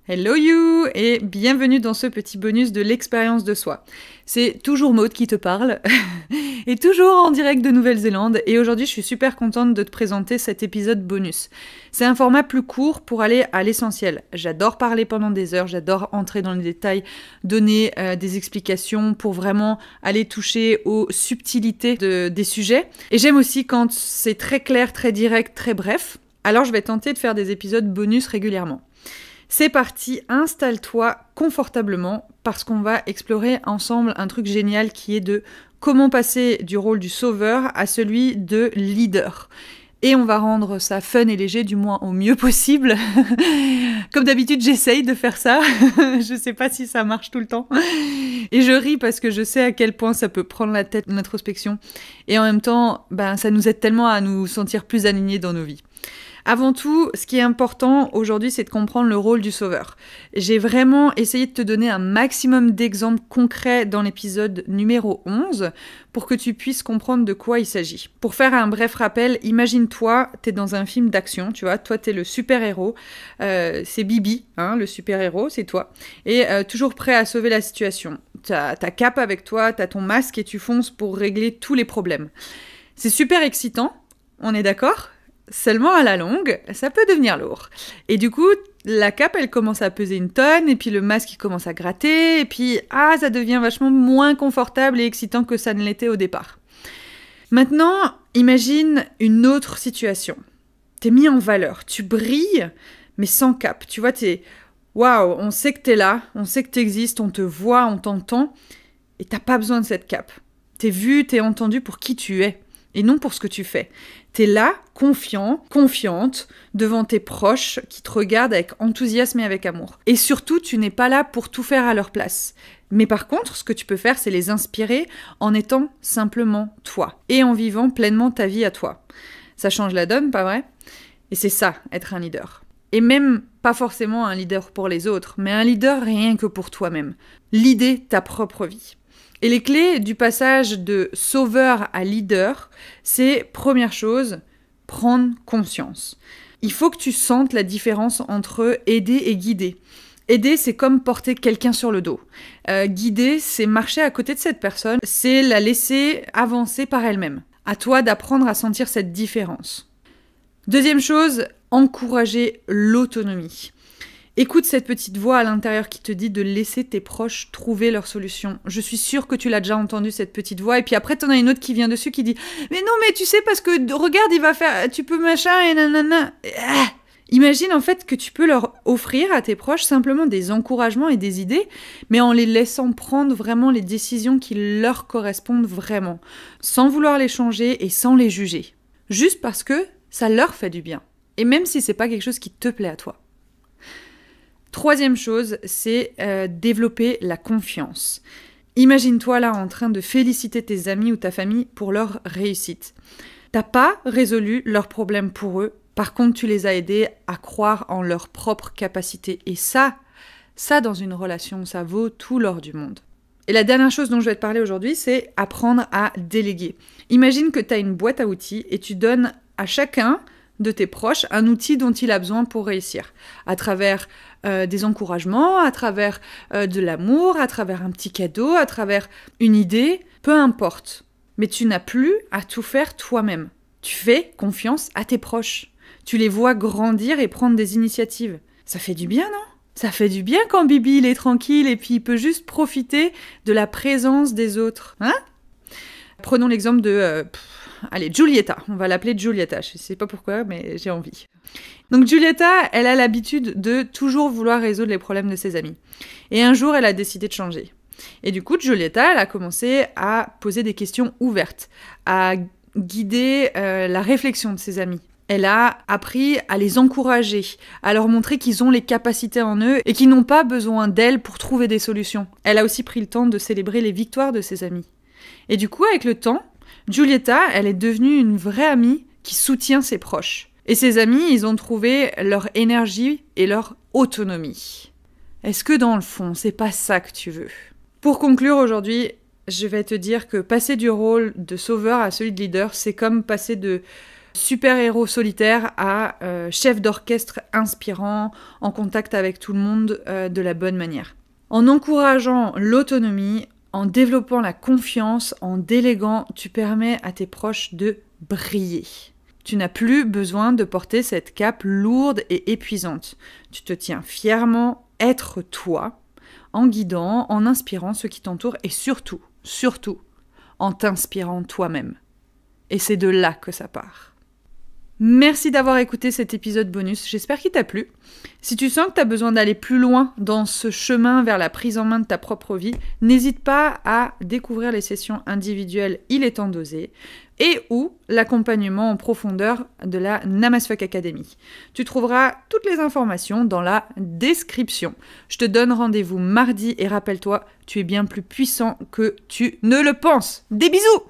Hello you et bienvenue dans ce petit bonus de l'expérience de soi. C'est toujours Maud qui te parle et toujours en direct de Nouvelle-Zélande et aujourd'hui je suis super contente de te présenter cet épisode bonus. C'est un format plus court pour aller à l'essentiel. J'adore parler pendant des heures, j'adore entrer dans les détails, donner des explications pour vraiment aller toucher aux subtilités des sujets. Et j'aime aussi quand c'est très clair, très direct, très bref. Alors je vais tenter de faire des épisodes bonus régulièrement. C'est parti, installe-toi confortablement parce qu'on va explorer ensemble un truc génial qui est de comment passer du rôle du sauveur à celui de leader. Et on va rendre ça fun et léger, du moins au mieux possible. Comme d'habitude, j'essaye de faire ça. Je sais pas si ça marche tout le temps. Et je ris parce que je sais à quel point ça peut prendre la tête, l'introspection. Et en même temps, ça nous aide tellement à nous sentir plus alignés dans nos vies. Avant tout, ce qui est important aujourd'hui, c'est de comprendre le rôle du sauveur. J'ai vraiment essayé de te donner un maximum d'exemples concrets dans l'épisode numéro 11 pour que tu puisses comprendre de quoi il s'agit. Pour faire un bref rappel, imagine-toi, t'es dans un film d'action, tu vois, toi t'es le super-héros, c'est Bibi, le super-héros, c'est toi, et toujours prêt à sauver la situation. T'as ta cape avec toi, t'as ton masque et tu fonces pour régler tous les problèmes. C'est super excitant, on est d'accord ? Seulement à la longue, ça peut devenir lourd. Et du coup, la cape, elle commence à peser une tonne, et puis le masque, il commence à gratter, et puis, ça devient vachement moins confortable et excitant que ça ne l'était au départ. Maintenant, imagine une autre situation. T'es mis en valeur, tu brilles, mais sans cape. Tu vois, waouh, on sait que t'es là, on sait que t'existes, on te voit, on t'entend, et t'as pas besoin de cette cape. T'es vu, t'es entendu pour qui tu es, et non pour ce que tu fais. T'es là, confiant, confiante, devant tes proches qui te regardent avec enthousiasme et avec amour. Et surtout, tu n'es pas là pour tout faire à leur place. Mais par contre, ce que tu peux faire, c'est les inspirer en étant simplement toi et en vivant pleinement ta vie à toi. Ça change la donne, pas vrai ? Et c'est ça, être un leader. Et même pas forcément un leader pour les autres, mais un leader rien que pour toi-même. Leader ta propre vie. Et les clés du passage de sauveur à leader, c'est, première chose, prendre conscience. Il faut que tu sentes la différence entre aider et guider. Aider, c'est comme porter quelqu'un sur le dos. Guider, c'est marcher à côté de cette personne, c'est la laisser avancer par elle-même. À toi d'apprendre à sentir cette différence. Deuxième chose, encourager l'autonomie. Écoute cette petite voix à l'intérieur qui te dit de laisser tes proches trouver leur solution. Je suis sûre que tu l'as déjà entendu, cette petite voix. Et puis après, t'en as une autre qui vient dessus qui dit « Mais non, mais tu sais, parce que regarde, il va faire... Tu peux machin et nanana... » Imagine en fait que tu peux leur offrir à tes proches simplement des encouragements et des idées, mais en les laissant prendre vraiment les décisions qui leur correspondent vraiment, sans vouloir les changer et sans les juger. Juste parce que ça leur fait du bien. Et même si c'est pas quelque chose qui te plaît à toi. Troisième chose, c'est développer la confiance. Imagine-toi là en train de féliciter tes amis ou ta famille pour leur réussite. T'as pas résolu leurs problèmes pour eux, par contre tu les as aidés à croire en leur propre capacité. Et ça dans une relation, ça vaut tout l'or du monde. Et la dernière chose dont je vais te parler aujourd'hui, c'est apprendre à déléguer. Imagine que t'as une boîte à outils et tu donnes à chacun de tes proches un outil dont il a besoin pour réussir, à travers des encouragements, à travers de l'amour, à travers un petit cadeau, à travers une idée, peu importe. Mais tu n'as plus à tout faire toi-même. Tu fais confiance à tes proches. Tu les vois grandir et prendre des initiatives. Ça fait du bien, non ? Ça fait du bien quand Bibi il est tranquille et puis il peut juste profiter de la présence des autres. Prenons l'exemple de... Giulietta, on va l'appeler Giulietta, je sais pas pourquoi, mais j'ai envie. Donc Giulietta, elle a l'habitude de toujours vouloir résoudre les problèmes de ses amis. Et un jour, elle a décidé de changer. Et du coup, Giulietta, elle a commencé à poser des questions ouvertes, à guider la réflexion de ses amis. Elle a appris à les encourager, à leur montrer qu'ils ont les capacités en eux et qu'ils n'ont pas besoin d'elle pour trouver des solutions. Elle a aussi pris le temps de célébrer les victoires de ses amis. Et du coup, avec le temps, Giulietta, elle est devenue une vraie amie qui soutient ses proches. Et ses amis, ils ont trouvé leur énergie et leur autonomie. Est-ce que dans le fond, c'est pas ça que tu veux ? Pour conclure aujourd'hui, je vais te dire que passer du rôle de sauveur à celui de leader, c'est comme passer de super-héros solitaire à chef d'orchestre inspirant, en contact avec tout le monde de la bonne manière. En encourageant l'autonomie, en développant la confiance, en déléguant, tu permets à tes proches de briller. Tu n'as plus besoin de porter cette cape lourde et épuisante. Tu te tiens fièrement être toi, en guidant, en inspirant ceux qui t'entourent et surtout, en t'inspirant toi-même. Et c'est de là que ça part. Merci d'avoir écouté cet épisode bonus, j'espère qu'il t'a plu. Si tu sens que tu as besoin d'aller plus loin dans ce chemin vers la prise en main de ta propre vie, n'hésite pas à découvrir les sessions individuelles Il est temps d'oser et ou l'accompagnement en profondeur de la Namasfuck Academy. Tu trouveras toutes les informations dans la description. Je te donne rendez-vous mardi et rappelle-toi, tu es bien plus puissant que tu ne le penses. Des bisous!